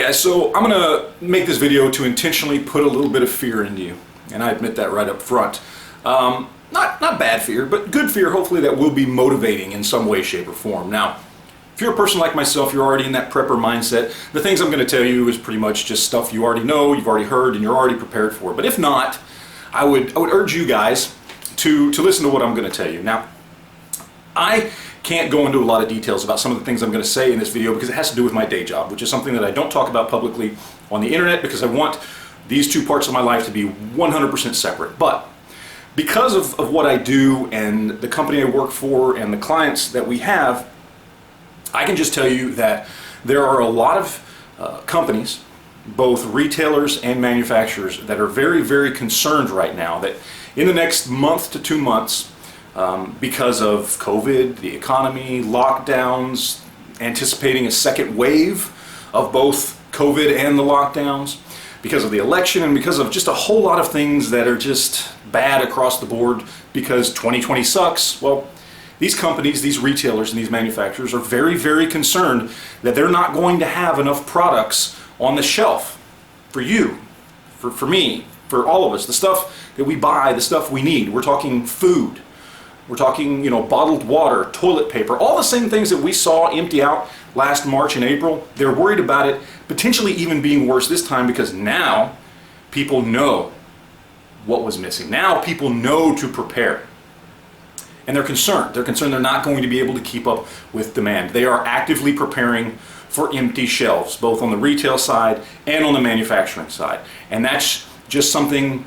Alright guys, so I'm going to make this video to intentionally put a little bit of fear into you. And I admit that right up front. Not bad fear, but good fear, hopefully, that will be motivating in some way, shape, or form. Now, if you're a person like myself, you're already in that prepper mindset, the things I'm going to tell you is pretty much just stuff you already know, you've already heard, and you're already prepared for. But if not, I would urge you guys to listen to what I'm going to tell you. Now, I can't go into a lot of details about some of the things I'm going to say in this video because it has to do with my day job, which is something that I don't talk about publicly on the internet because I want these two parts of my life to be 100% separate. But because of what I do and the company I work for and the clients that we have, I can just tell you that there are a lot of companies, both retailers and manufacturers, that are very, very concerned right now that in the next month to 2 months, because of COVID, the economy, lockdowns, anticipating a second wave of both COVID and the lockdowns, because of the election and because of just a whole lot of things that are just bad across the board because 2020 sucks. Well, these companies, these retailers and these manufacturers are very, very concerned that they're not going to have enough products on the shelf for you, for me, for all of us, the stuff that we buy, the stuff we need. We're talking food. We're talking, bottled water, toilet paper, all the same things that we saw empty out last March and April. They're worried about it potentially even being worse this time because now people know what was missing. Now people know to prepare. And they're concerned. They're concerned they're not going to be able to keep up with demand. They are actively preparing for empty shelves, both on the retail side and on the manufacturing side. And that's just something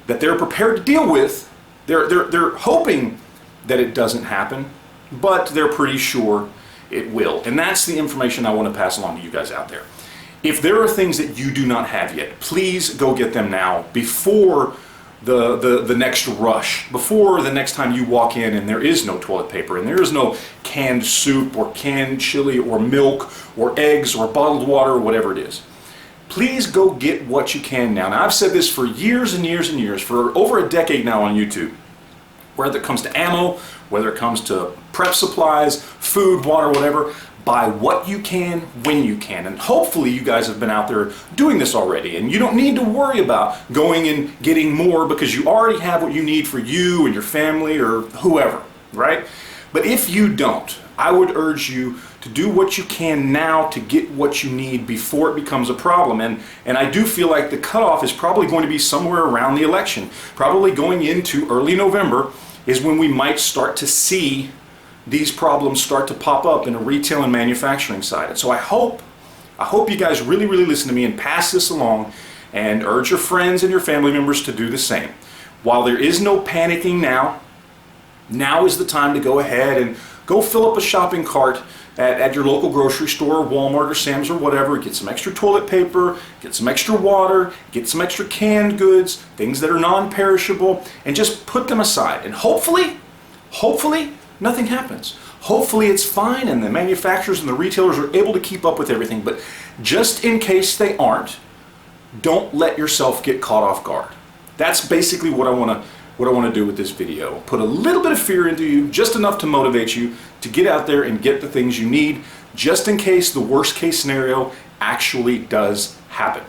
that they're prepared to deal with. They're hoping that it doesn't happen, but they're pretty sure it will. And that's the information I want to pass along to you guys out there. If there are things that you do not have yet, please go get them now before the next rush, before the next time you walk in and there is no toilet paper and there is no canned soup or canned chili or milk or eggs or bottled water or whatever it is. Please go get what you can now. Now, I've said this for years and years and years, for over a decade now on YouTube. Whether it comes to ammo, whether it comes to prep supplies, food, water, whatever, buy what you can, when you can. And hopefully you guys have been out there doing this already. And you don't need to worry about going and getting more because you already have what you need for you and your family or whoever, right? But if you don't, I would urge you to do what you can now to get what you need before it becomes a problem. And I do feel like the cutoff is probably going to be somewhere around the election. Probably going into early November is when we might start to see these problems start to pop up in the retail and manufacturing side. And so I hope you guys really, really listen to me and pass this along and urge your friends and your family members to do the same. While there is no panicking now is the time to go ahead and go fill up a shopping cart at your local grocery store, Walmart or Sam's or whatever. Get some extra toilet paper, get some extra water, get some extra canned goods, things that are non-perishable, and just put them aside. And hopefully, nothing happens. Hopefully it's fine and the manufacturers and the retailers are able to keep up with everything. But just in case they aren't, don't let yourself get caught off guard. That's basically what I want to do with this video. Put a little bit of fear into you, just enough to motivate you to get out there and get the things you need, just in case the worst case scenario actually does happen.